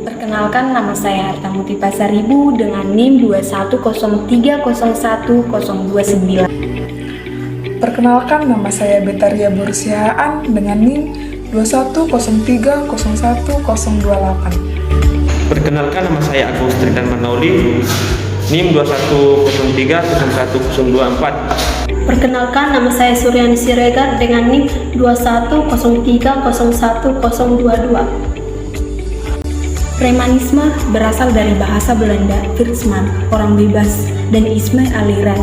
Perkenalkan, nama saya Hartamuti Pasaribu dengan NIM 210301029. Perkenalkan, nama saya Betaria Bursihaan dengan NIM 210301028. Perkenalkan, nama saya Agus Tridan Manauli, NIM 210301024. Perkenalkan, nama saya Suryani Siregar dengan NIM 210301022. Premanisme berasal dari bahasa Belanda Virtsman, orang bebas, dan isme aliran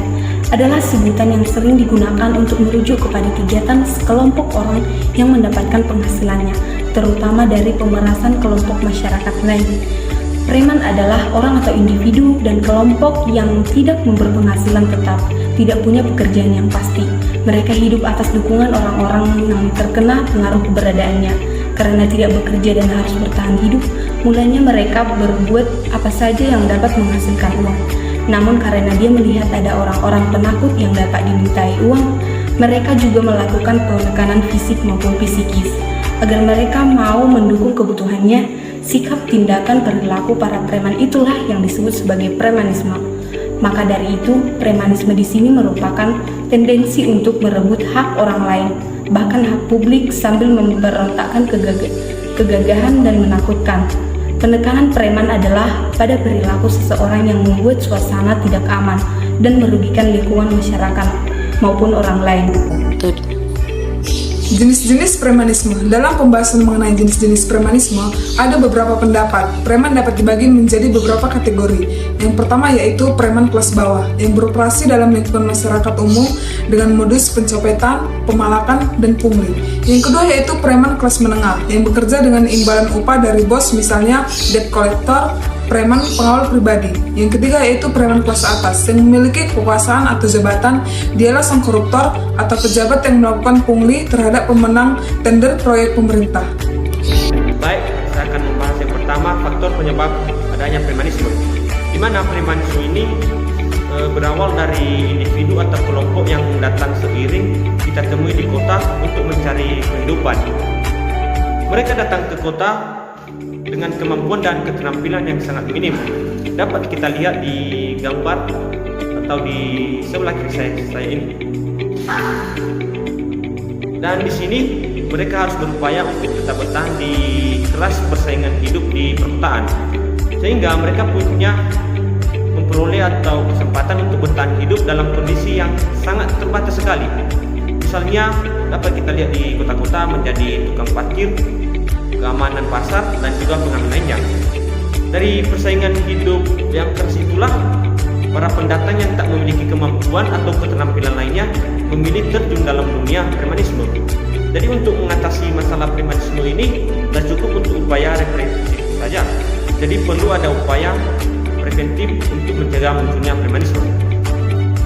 adalah sebutan yang sering digunakan untuk merujuk kepada kegiatan sekelompok orang yang mendapatkan penghasilannya, terutama dari pemerasan kelompok masyarakat lain. Preman adalah orang atau individu dan kelompok yang tidak berpenghasilan tetap, tidak punya pekerjaan yang pasti. Mereka hidup atas dukungan orang-orang yang terkena pengaruh keberadaannya. Karena tidak bekerja dan harus bertahan hidup, mulanya mereka berbuat apa saja yang dapat menghasilkan uang. Namun karena dia melihat ada orang-orang penakut yang dapat dimintai uang, mereka juga melakukan penekanan fisik maupun psikis. Agar mereka mau mendukung kebutuhannya, sikap, tindakan, perilaku para preman itulah yang disebut sebagai premanisme. Maka dari itu, premanisme di sini merupakan tendensi untuk merebut hak orang lain, bahkan hak publik, sambil memberontakkan kegagahan dan menakutkan. Penekanan preman adalah pada perilaku seseorang yang membuat suasana tidak aman dan merugikan lingkungan masyarakat maupun orang lain. Jenis-jenis premanisme. Dalam pembahasan mengenai jenis-jenis premanisme, ada beberapa pendapat. Preman dapat dibagi menjadi beberapa kategori. Yang pertama yaitu preman kelas bawah, yang beroperasi dalam lingkungan masyarakat umum dengan modus pencopetan, pemalakan, dan pungli. Yang kedua yaitu preman kelas menengah, yang bekerja dengan imbalan upah dari bos, misalnya debt collector, preman pengawal pribadi. Yang ketiga yaitu preman kelas atas, yang memiliki kekuasaan atau jabatan. Dialah sang koruptor atau pejabat yang melakukan pungli terhadap pemenang tender proyek pemerintah. Baik, saya akan membahas yang pertama, faktor penyebab adanya premanisme. Di mana premanisme ini berawal dari individu atau kelompok yang datang seiring kita temui di kota untuk mencari kehidupan. Mereka datang ke kota dengan kemampuan dan keterampilan yang sangat minim. Dapat kita lihat di gambar atau di sebelah kiri saya ini. Dan di sini mereka harus berupaya untuk tetap bertahan di kelas persaingan hidup di perkotaan, sehingga mereka punya memperoleh atau kesempatan untuk bertahan hidup dalam kondisi yang sangat terbatas sekali. Misalnya dapat kita lihat di kota-kota menjadi tukang parkir, keamanan pasar, dan juga pengamen lainnya. Dari persaingan hidup yang keras itulah, para pendatang yang tak memiliki kemampuan atau keterampilan lainnya memilih terjun dalam dunia premanisme. Jadi untuk mengatasi masalah premanisme ini tak cukup untuk upaya represif saja. Jadi perlu ada upaya preventif untuk mencegah munculnya premanisme.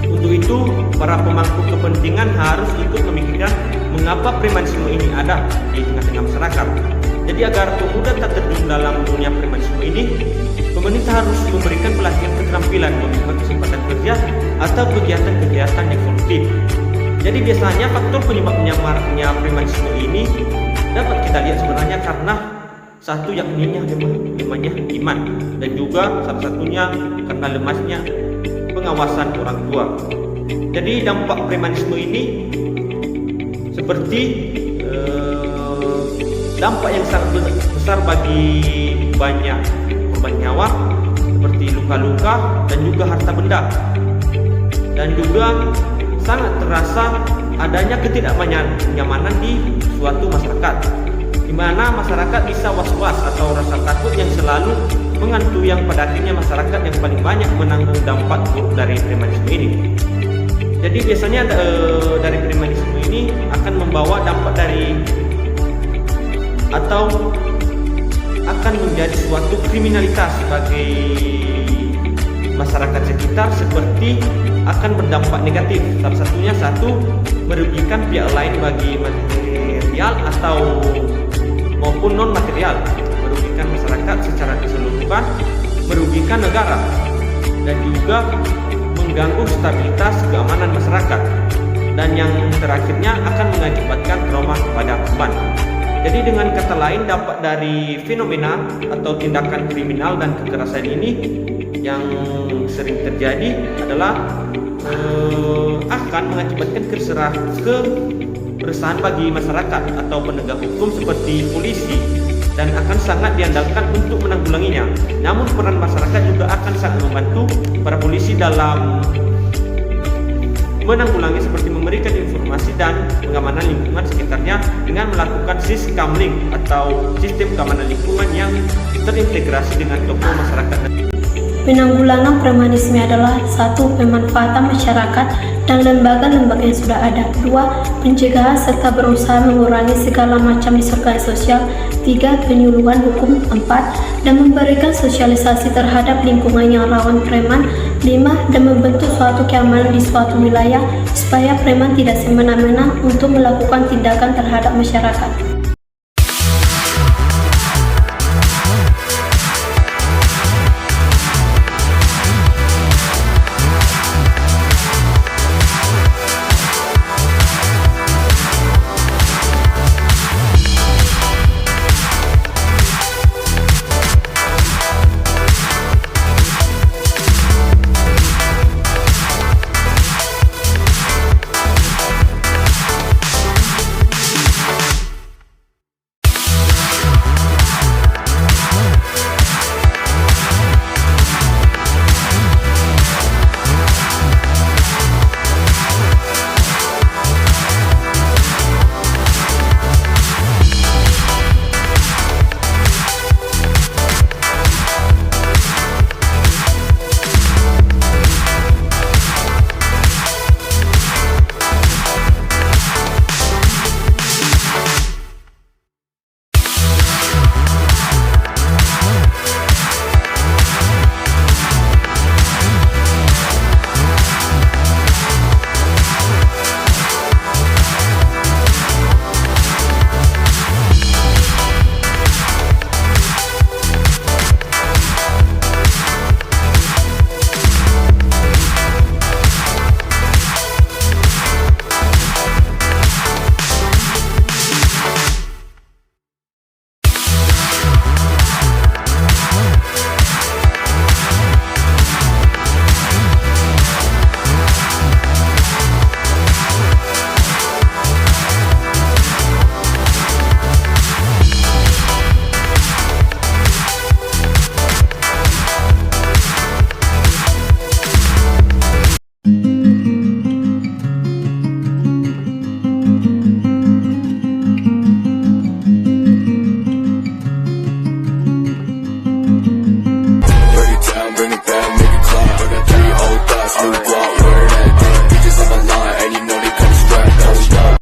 Untuk itu, para pemangku kepentingan harus ikut memikirkan mengapa premanisme ini ada di tengah-tengah masyarakat. Jadi agar pemuda tak terjun dalam dunia premanisme ini, pemerintah harus memberikan pelatihan keterampilan, membuat kesempatan kerja atau kegiatan-kegiatan yang produktif. Jadi biasanya faktor penyebab menyamarnya premanisme ini dapat kita lihat sebenarnya karena satu yakni lemahnya iman, dan juga salah satunya karena lemahnya pengawasan orang tua. Jadi dampak premanisme ini seperti dampak yang sangat besar bagi banyak korban nyawa, seperti luka-luka dan juga harta benda. Dan juga sangat terasa adanya ketidaknyamanan di suatu masyarakat, di mana masyarakat bisa was-was atau rasa takut yang selalu menghantui, yang pada akhirnya masyarakat yang paling banyak menanggung dampak buruk dari premanisme ini. Jadi biasanya dari premanisme ini akan membawa dampak dari atau akan menjadi suatu kriminalitas bagi masyarakat sekitar, seperti akan berdampak negatif. Salah satunya merugikan pihak lain bagi material atau maupun non material, merugikan masyarakat secara keseluruhan, merugikan negara, dan juga mengganggu stabilitas keamanan masyarakat, dan yang terakhirnya akan mengakibatkan trauma kepada korban. Jadi dengan kata lain, dampak dari fenomena atau tindakan kriminal dan kekerasan ini yang sering terjadi adalah akan mengakibatkan keresahan bagi masyarakat atau penegak hukum seperti polisi, dan akan sangat diandalkan untuk menanggulanginya. Namun peran masyarakat juga akan sangat membantu para polisi dalam menanggulangi, seperti memberikan informasi dan pengamanan lingkungan sekitarnya dengan melakukan siskamling atau sistem keamanan lingkungan yang terintegrasi dengan tokoh masyarakat. Penanggulangan premanisme adalah 1. Pemanfaatan masyarakat dan lembaga-lembaga yang sudah ada. 2. Pencegahan serta berusaha mengurangi segala macam disorgan sosial. 3. Penyuluhan hukum. 4. Dan memberikan sosialisasi terhadap lingkungan yang rawan preman. 5. Dan membentuk suatu keamanan di suatu wilayah supaya preman tidak semena-mena untuk melakukan tindakan terhadap masyarakat.